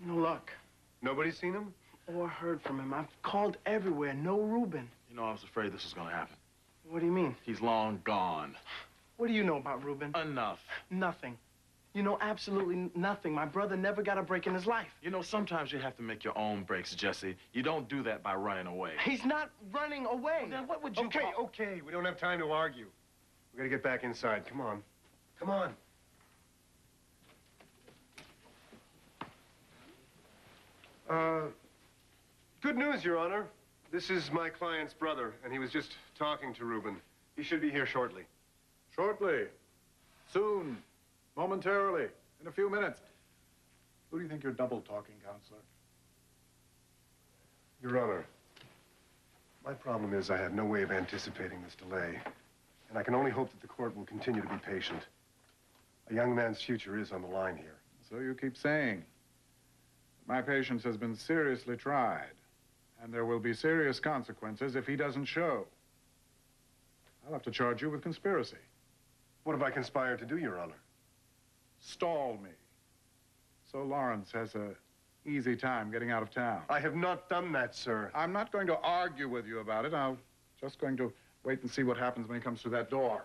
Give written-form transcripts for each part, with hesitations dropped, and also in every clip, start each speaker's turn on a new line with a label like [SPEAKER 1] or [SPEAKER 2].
[SPEAKER 1] No luck.
[SPEAKER 2] Nobody's seen him?
[SPEAKER 1] Or heard from him. I've called everywhere. No Ruben.
[SPEAKER 3] You know, I was afraid this was gonna happen.
[SPEAKER 1] What do you mean?
[SPEAKER 3] He's long gone.
[SPEAKER 1] What do you know about Ruben?
[SPEAKER 3] Enough.
[SPEAKER 1] Nothing. You know absolutely nothing. My brother never got a break in his life.
[SPEAKER 3] You know, sometimes you have to make your own breaks, Jesse. You don't do that by running away.
[SPEAKER 1] He's not running away.
[SPEAKER 3] Well, then what would you
[SPEAKER 2] Okay. We don't have time to argue. We gotta get back inside. Come on. Come on. Good news, Your Honor. This is my client's brother, and he was just talking to Ruben. He should be here shortly.
[SPEAKER 4] Shortly. Soon. Momentarily. In a few minutes. Who do you think you're double-talking, Counselor?
[SPEAKER 2] Your Honor, my problem is I have no way of anticipating this delay, and I can only hope that the court will continue to be patient. A young man's future is on the line here.
[SPEAKER 4] So you keep saying. My patience has been seriously tried, and there will be serious consequences if he doesn't show. I'll have to charge you with conspiracy.
[SPEAKER 2] What have I conspired to do, Your Honor?
[SPEAKER 4] Stall me. So Lawrence has an easy time getting out of town.
[SPEAKER 2] I have not done that, sir.
[SPEAKER 4] I'm not going to argue with you about it. I'm just going to wait and see what happens when he comes through that door.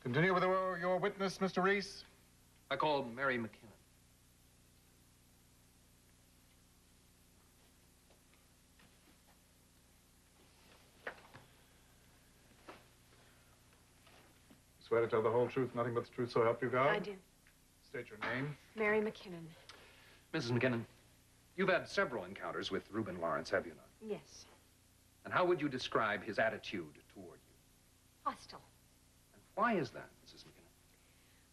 [SPEAKER 4] Continue with your witness, Mr. Reese.
[SPEAKER 5] I called Mary McKinnon.
[SPEAKER 4] Swear to tell the whole truth, nothing but the truth, so help you God?
[SPEAKER 6] I do.
[SPEAKER 4] State your name.
[SPEAKER 6] Mary McKinnon.
[SPEAKER 5] Mrs. McKinnon, you've had several encounters with Ruben Lawrence, have you not?
[SPEAKER 6] Yes.
[SPEAKER 5] And how would you describe his attitude toward you?
[SPEAKER 6] Hostile.
[SPEAKER 5] And why is that, Mrs. McKinnon?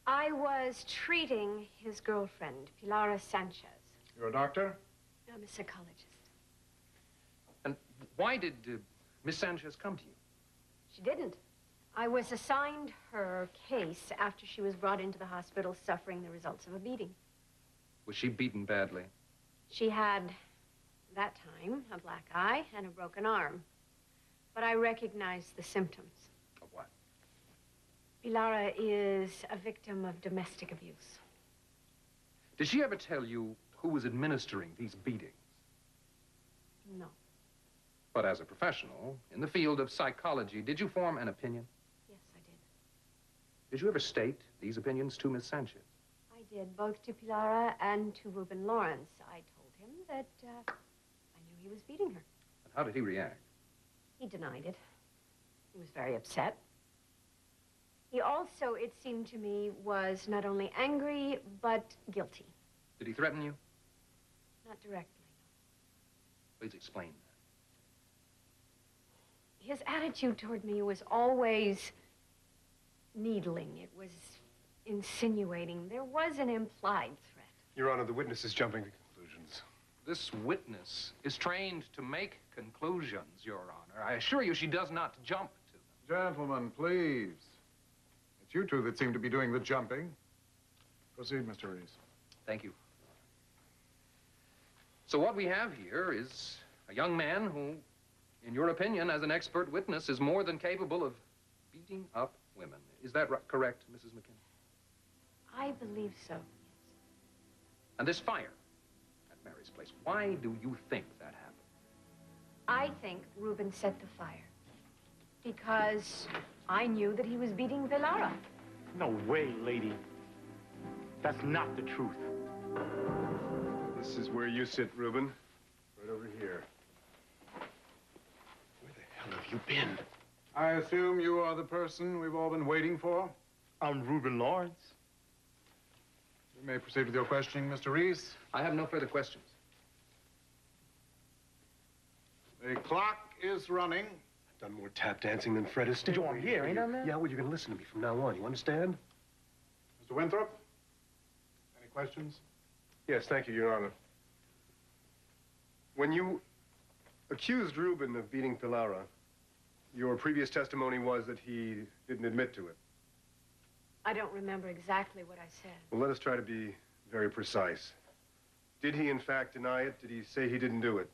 [SPEAKER 6] I was treating his girlfriend, Pilara Sanchez.
[SPEAKER 4] You're a doctor?
[SPEAKER 6] I'm a psychologist.
[SPEAKER 5] And why did Miss Sanchez come to you?
[SPEAKER 6] She didn't. I was assigned her case after she was brought into the hospital suffering the results of a beating.
[SPEAKER 5] Was she beaten badly?
[SPEAKER 6] She had, that time, a black eye and a broken arm. But I recognized the symptoms.
[SPEAKER 5] Of what?
[SPEAKER 6] Pilara is a victim of domestic abuse.
[SPEAKER 5] Did she ever tell you who was administering these beatings?
[SPEAKER 6] No.
[SPEAKER 5] But as a professional in the field of psychology, did you form an opinion?
[SPEAKER 6] Yes, I did.
[SPEAKER 5] Did you ever state these opinions to Miss Sanchez?
[SPEAKER 6] I did, both to Pilara and to Ruben Lawrence. I told him that I knew he was beating her.
[SPEAKER 5] And how did he react?
[SPEAKER 6] He denied it. He was very upset. He also, it seemed to me, was not only angry, but guilty.
[SPEAKER 5] Did he threaten you?
[SPEAKER 6] Not directly.
[SPEAKER 5] Please explain that.
[SPEAKER 6] His attitude toward me was always needling. It was insinuating. There was an implied threat.
[SPEAKER 2] Your Honor, the witness is jumping to conclusions.
[SPEAKER 5] This witness is trained to make conclusions, Your Honor. I assure you she does not jump to them.
[SPEAKER 4] Gentlemen, please. It's you two that seem to be doing the jumping. Proceed, Mr. Reese.
[SPEAKER 5] Thank you. So what we have here is a young man who, in your opinion, as an expert witness, is more than capable of beating up women. Is that correct, Mrs. McKinnon?
[SPEAKER 6] I believe so, yes.
[SPEAKER 5] And this fire at Mary's place, why do you think that happened?
[SPEAKER 6] I think Ruben set the fire because I knew that he was beating Pilara.
[SPEAKER 7] No way, lady. That's not the truth.
[SPEAKER 2] This is where you sit, Ruben. Right over here. Where the hell have you been?
[SPEAKER 4] I assume you are the person we've all been waiting for?
[SPEAKER 7] I'm Ruben Lawrence.
[SPEAKER 4] You may proceed with your questioning, Mr. Reese.
[SPEAKER 5] I have no further questions.
[SPEAKER 4] The clock is running.
[SPEAKER 2] I've done more tap dancing than Fred Astaire.
[SPEAKER 7] Did you want to hear, ain't I, man?
[SPEAKER 2] Yeah, well, you're going to listen to me from now on. You understand?
[SPEAKER 4] Mr. Winthrop, any questions?
[SPEAKER 2] Yes, thank you, Your Honor. When you accused Ruben of beating Pilara, your previous testimony was that he didn't admit to it.
[SPEAKER 6] I don't remember exactly what I said.
[SPEAKER 2] Well, let us try to be very precise. Did he, in fact, deny it? Did he say he didn't do it?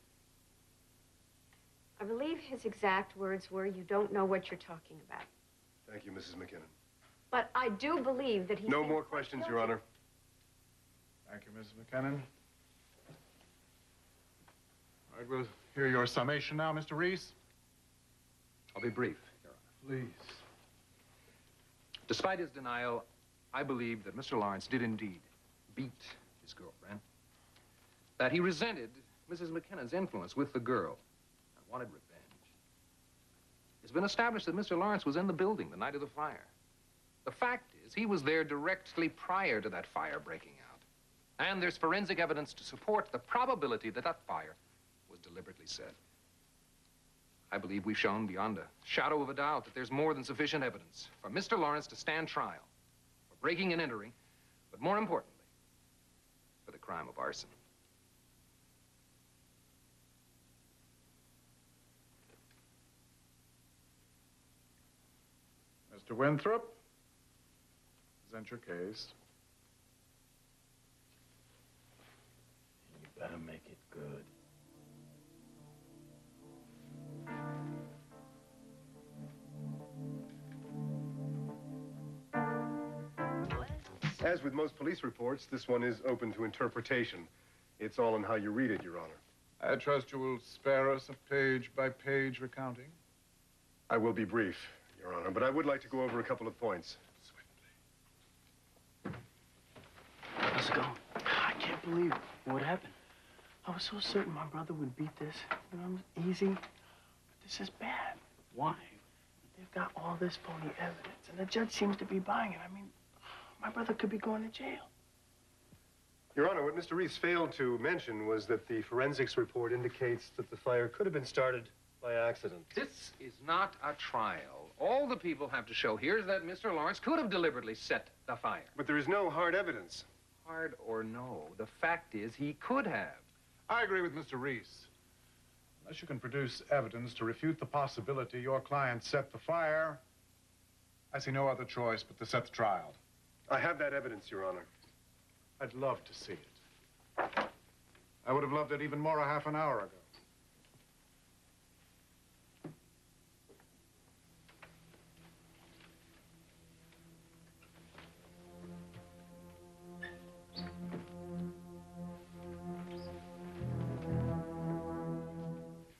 [SPEAKER 6] I believe his exact words were, "You don't know what you're talking about."
[SPEAKER 2] Thank you, Mrs. McKinnon.
[SPEAKER 6] But I do believe that he...
[SPEAKER 2] No more questions, Your Honor.
[SPEAKER 4] Thank you, Mrs. McKinnon. All right, we'll hear your summation now, Mr. Reese.
[SPEAKER 5] I'll be brief, Your Honor.
[SPEAKER 4] Please.
[SPEAKER 5] Despite his denial, I believe that Mr. Lawrence did indeed beat his girlfriend, that he resented Mrs. McKinnon's influence with the girl and wanted revenge. It's been established that Mr. Lawrence was in the building the night of the fire. The fact is, he was there directly prior to that fire breaking out. And there's forensic evidence to support the probability that that fire was deliberately set. I believe we've shown beyond a shadow of a doubt that there's more than sufficient evidence for Mr. Lawrence to stand trial for breaking and entering, but more importantly, for the crime of arson.
[SPEAKER 4] Mr. Winthrop, present your case.
[SPEAKER 7] You better make it good.
[SPEAKER 2] As with most police reports, this one is open to interpretation. It's all in how you read it, Your Honor.
[SPEAKER 4] I trust you will spare us a page-by-page recounting.
[SPEAKER 2] I will be brief, Your Honor, but I would like to go over a couple of points.
[SPEAKER 1] Let's go. I can't believe what happened. I was so certain my brother would beat this. You know, it was easy. But this is bad. Why? They've got all this phony evidence, and the judge seems to be buying it. I mean, my brother could be going to jail.
[SPEAKER 2] Your Honor, what Mr. Reese failed to mention was that the forensics report indicates that the fire could have been started by accident.
[SPEAKER 5] This is not a trial. All the people have to show here is that Mr. Lawrence could have deliberately set the fire.
[SPEAKER 2] But there is no hard evidence.
[SPEAKER 5] Hard or no, the fact is he could have.
[SPEAKER 4] I agree with Mr. Reese. Unless you can produce evidence to refute the possibility your client set the fire, I see no other choice but to set the trial.
[SPEAKER 2] I have that evidence, Your Honor.
[SPEAKER 4] I'd love to see it. I would have loved it even more a half an hour ago.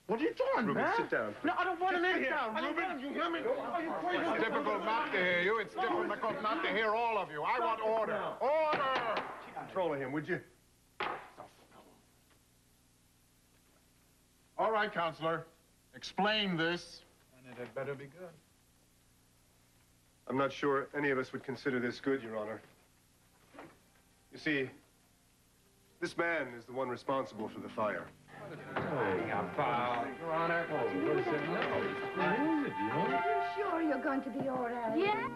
[SPEAKER 1] What are you doing,
[SPEAKER 2] Ruben,
[SPEAKER 1] man?
[SPEAKER 2] sit down.
[SPEAKER 1] No, I don't want to sit down. Ruben, you hear me? Are you crazy?
[SPEAKER 4] It's difficult not to hear you. It's difficult not to hear all of you. I want order. Order!
[SPEAKER 2] Keep control of him, would you?
[SPEAKER 4] All right, Counselor. Explain this, and it had better be good.
[SPEAKER 2] I'm not sure any of us would consider this good, Your Honor. You see, this man is the one responsible for the fire.
[SPEAKER 5] Your Honor.
[SPEAKER 8] Sure you're going to be all right? Yeah?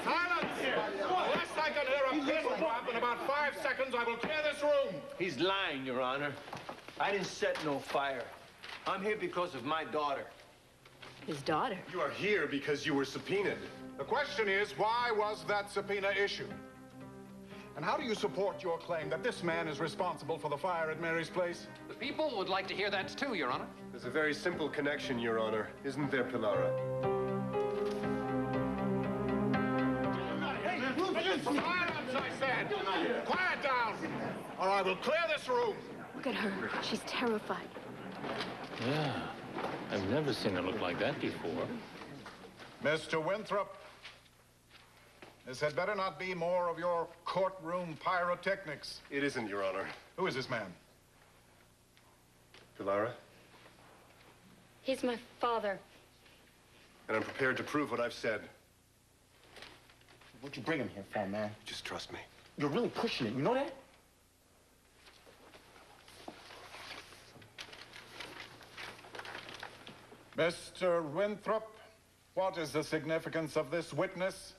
[SPEAKER 4] Silence! Unless I can hear a pin drop in about 5 seconds, I will clear this room.
[SPEAKER 9] He's lying, Your Honor. I didn't set no fire. I'm here because of my daughter.
[SPEAKER 6] His daughter?
[SPEAKER 2] You are here because you were subpoenaed.
[SPEAKER 4] The question is, why was that subpoena issued? And how do you support your claim that this man is responsible for the fire at Mary's place?
[SPEAKER 5] The people would like to hear that too, Your Honor.
[SPEAKER 2] There's a very simple connection, Your Honor. Isn't there, Pilara?
[SPEAKER 4] Silence, I said! Quiet down! Or I will clear this room!
[SPEAKER 8] Look at her. She's terrified.
[SPEAKER 7] Yeah, I've never seen her look like that before.
[SPEAKER 4] Mr. Winthrop, this had better not be more of your courtroom pyrotechnics.
[SPEAKER 2] It isn't, Your Honor.
[SPEAKER 4] Who is this man?
[SPEAKER 2] Pilara?
[SPEAKER 8] He's my father.
[SPEAKER 2] And I'm prepared to prove what I've said.
[SPEAKER 1] What'd you bring him here for, man?
[SPEAKER 2] Just trust me.
[SPEAKER 1] You're really pushing it, you know that?
[SPEAKER 4] Mr. Winthrop, what is the significance of this witness?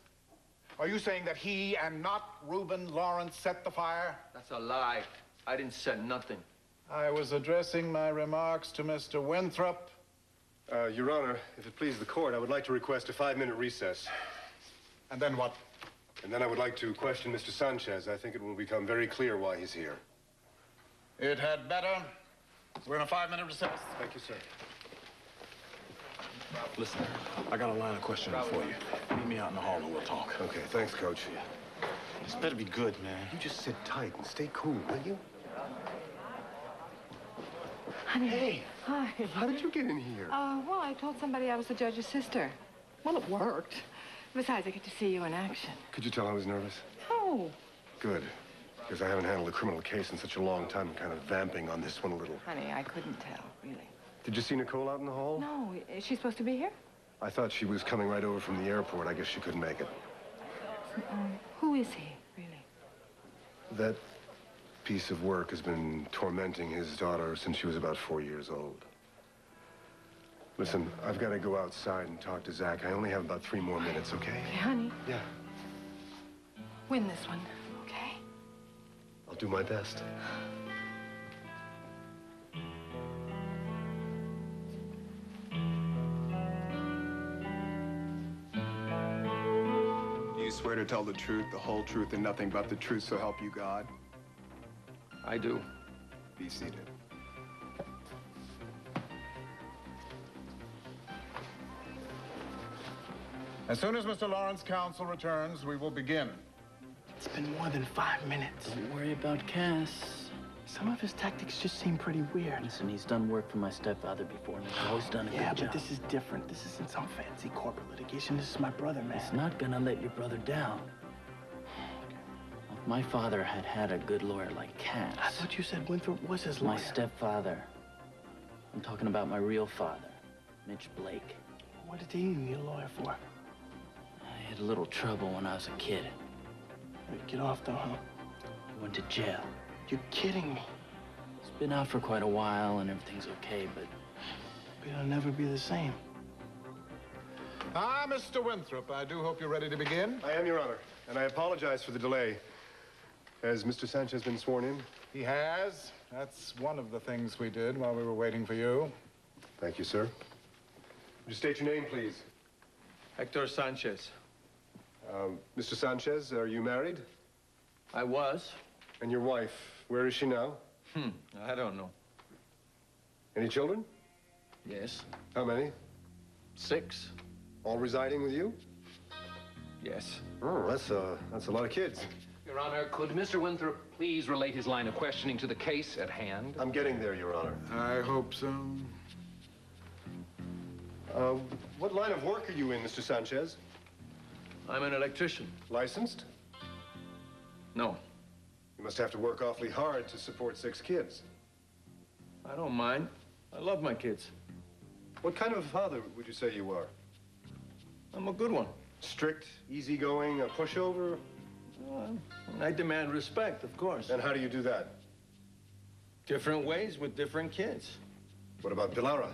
[SPEAKER 4] Are you saying that he and not Reuben Lawrence set the fire?
[SPEAKER 9] That's a lie. I didn't set nothing.
[SPEAKER 4] I was addressing my remarks to Mr. Winthrop.
[SPEAKER 2] Your Honor, if it pleases the court, I would like to request a 5-minute recess.
[SPEAKER 4] And then what?
[SPEAKER 2] And then I would like to question Mr. Sanchez. I think it will become very clear why he's here.
[SPEAKER 4] It had better. We're in a 5-minute recess.
[SPEAKER 2] Thank you, sir.
[SPEAKER 3] Listen, I got a line of questioning for you. Meet me out in the hall and we'll talk.
[SPEAKER 2] Okay, thanks, Coach.
[SPEAKER 3] This better be good, man.
[SPEAKER 2] You just sit tight and stay cool, will you?
[SPEAKER 10] Honey.
[SPEAKER 2] Hey.
[SPEAKER 10] Hi.
[SPEAKER 2] How did you get in here?
[SPEAKER 10] Well, I told somebody I was the judge's sister. Well, it worked. Besides, I get to see you in action.
[SPEAKER 2] Could you tell I was nervous?
[SPEAKER 10] Oh.
[SPEAKER 2] Good. Because I haven't handled a criminal case in such a long time. I'm kind of vamping on this one a little.
[SPEAKER 10] Honey, I couldn't tell, really.
[SPEAKER 2] Did you see Nicole out in the hall?
[SPEAKER 10] No. Is she supposed to be here?
[SPEAKER 2] I thought she was coming right over from the airport. I guess she couldn't make it.
[SPEAKER 10] Who is he, really?
[SPEAKER 2] That piece of work has been tormenting his daughter since she was about 4 years old. Listen, I've got to go outside and talk to Zach. I only have about 3 more minutes, okay?
[SPEAKER 10] Okay, honey.
[SPEAKER 2] Yeah.
[SPEAKER 10] Win this one, okay?
[SPEAKER 2] I'll do my best.
[SPEAKER 11] Do you swear to tell the truth, the whole truth, and nothing but the truth, so help you God?
[SPEAKER 5] I do.
[SPEAKER 11] Be seated.
[SPEAKER 4] As soon as Mr. Lawrence counsel returns, we will begin.
[SPEAKER 1] It's been more than 5 minutes.
[SPEAKER 12] Don't worry about Cass.
[SPEAKER 1] Some of his tactics just seem pretty weird.
[SPEAKER 12] Listen, he's done work for my stepfather before, and he's always done a good job.
[SPEAKER 1] Yeah, but this is different. This isn't some fancy corporate litigation. This is my brother, man.
[SPEAKER 12] He's not gonna let your brother down. If my father had had a good lawyer like Cass...
[SPEAKER 1] I thought you said Winthrop was his lawyer.
[SPEAKER 12] My stepfather. I'm talking about my real father, Mitch Blake.
[SPEAKER 1] What did he need a lawyer for?
[SPEAKER 12] I had a little trouble when I was a kid.
[SPEAKER 1] Get off, though, huh?
[SPEAKER 12] I went to jail.
[SPEAKER 1] You're kidding me.
[SPEAKER 12] It's been out for quite a while, and everything's okay, but
[SPEAKER 1] it'll never be the same.
[SPEAKER 4] Ah, Mr. Winthrop, I do hope you're ready to begin.
[SPEAKER 2] I am, Your Honor, and I apologize for the delay. Has Mr. Sanchez been sworn in?
[SPEAKER 4] He has. That's one of the things we did while we were waiting for you.
[SPEAKER 2] Thank you, sir. Would you state your name, please?
[SPEAKER 9] Hector Sanchez.
[SPEAKER 2] Mr. Sanchez, are you married?
[SPEAKER 9] I was.
[SPEAKER 2] And your wife, where is she now?
[SPEAKER 9] I don't know.
[SPEAKER 2] Any children?
[SPEAKER 9] Yes.
[SPEAKER 2] How many?
[SPEAKER 9] 6.
[SPEAKER 2] All residing with you?
[SPEAKER 9] Yes.
[SPEAKER 2] Oh, that's a lot of kids.
[SPEAKER 5] Your Honor, could Mr. Winthrop please relate his line of questioning to the case at hand?
[SPEAKER 2] I'm getting there, Your Honor.
[SPEAKER 4] I hope so.
[SPEAKER 2] What line of work are you in, Mr. Sanchez?
[SPEAKER 9] I'm an electrician.
[SPEAKER 2] Licensed?
[SPEAKER 9] No.
[SPEAKER 2] You must have to work awfully hard to support 6 kids.
[SPEAKER 9] I don't mind. I love my kids.
[SPEAKER 2] What kind of a father would you say you are?
[SPEAKER 9] I'm a good one.
[SPEAKER 2] Strict, easygoing, a pushover?
[SPEAKER 9] I demand respect, of course.
[SPEAKER 2] And how do you do that?
[SPEAKER 9] Different ways with different kids.
[SPEAKER 2] What about Pilara?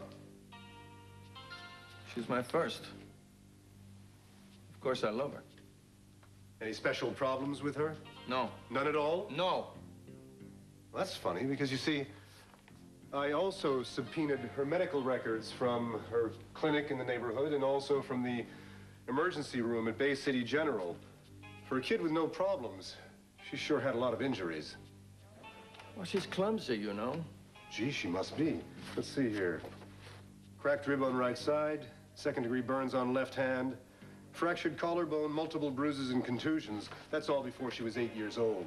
[SPEAKER 9] She's my first. Of course, I love her.
[SPEAKER 2] Any special problems with her?
[SPEAKER 9] No.
[SPEAKER 2] None at all?
[SPEAKER 9] No.
[SPEAKER 2] Well, that's funny, because you see, I also subpoenaed her medical records from her clinic in the neighborhood and also from the emergency room at Bay City General. For a kid with no problems, she sure had a lot of injuries.
[SPEAKER 9] Well, she's clumsy, you know.
[SPEAKER 2] Gee, she must be. Let's see here. Cracked rib on right side, 2nd-degree burns on left hand, fractured collarbone, multiple bruises and contusions. That's all before she was 8 years old.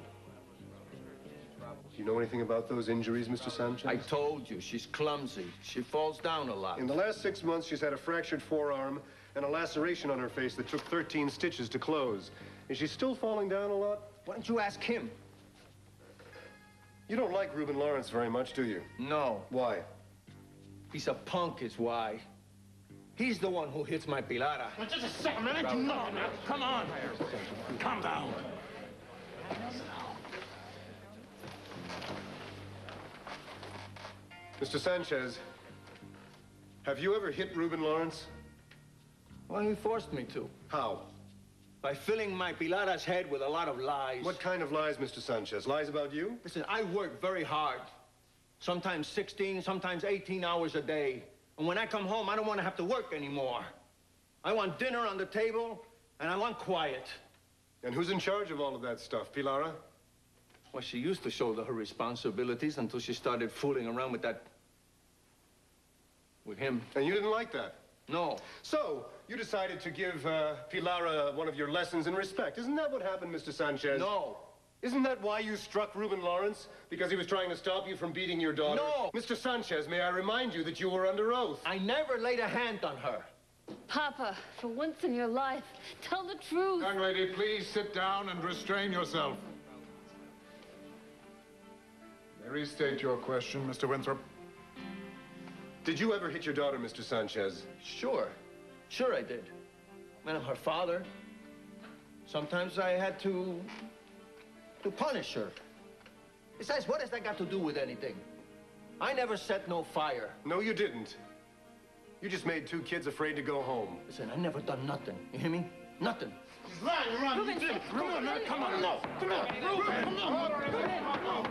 [SPEAKER 2] Do you know anything about those injuries, Mr. Sanchez?
[SPEAKER 9] I told you, she's clumsy. She falls down a lot.
[SPEAKER 2] In the last 6 months, she's had a fractured forearm and a laceration on her face that took 13 stitches to close. Is she still falling down a lot?
[SPEAKER 9] Why don't you ask him?
[SPEAKER 2] You don't like Reuben Lawrence very much, do you?
[SPEAKER 9] No.
[SPEAKER 2] Why?
[SPEAKER 9] He's a punk, is why. He's the one who hits my Pilara.
[SPEAKER 7] Well, just a second, man. No, now, come on. Calm down.
[SPEAKER 2] Mr. Sanchez, have you ever hit Reuben Lawrence?
[SPEAKER 9] Well, he forced me to.
[SPEAKER 2] How?
[SPEAKER 9] By filling my Pilara's head with a lot of lies.
[SPEAKER 2] What kind of lies, Mr. Sanchez? Lies about you?
[SPEAKER 9] Listen, I work very hard. Sometimes 16, sometimes 18 hours a day. And when I come home, I don't want to have to work anymore. I want dinner on the table, and I want quiet.
[SPEAKER 2] And who's in charge of all of that stuff, Pilara?
[SPEAKER 9] Well, she used to shoulder her responsibilities until she started fooling around with that with him.
[SPEAKER 2] And you didn't like that?
[SPEAKER 9] No.
[SPEAKER 2] So, you decided to give Pilara one of your lessons in respect. Isn't that what happened, Mr. Sanchez?
[SPEAKER 9] No.
[SPEAKER 2] Isn't that why you struck Ruben Lawrence? Because he was trying to stop you from beating your daughter?
[SPEAKER 9] No!
[SPEAKER 2] Mr. Sanchez, may I remind you that you were under oath?
[SPEAKER 9] I never laid a hand on her.
[SPEAKER 8] Papa, for once in your life, tell the truth.
[SPEAKER 4] Young lady, please sit down and restrain yourself. Restate your question, Mr. Winthrop.
[SPEAKER 2] Did you ever hit your daughter, Mr. Sanchez?
[SPEAKER 9] Sure. Sure I did. When I'm her father, sometimes I had to punish her. Besides, what has that got to do with anything? I never set no fire.
[SPEAKER 2] No, you didn't. You just made two kids afraid to go home.
[SPEAKER 9] Listen, I never done nothing. You hear me? Nothing.
[SPEAKER 3] He's lying around.
[SPEAKER 8] Ruben,
[SPEAKER 3] You did it. Come on, man. Come on.
[SPEAKER 8] no.
[SPEAKER 3] Come on. Ruben, come on.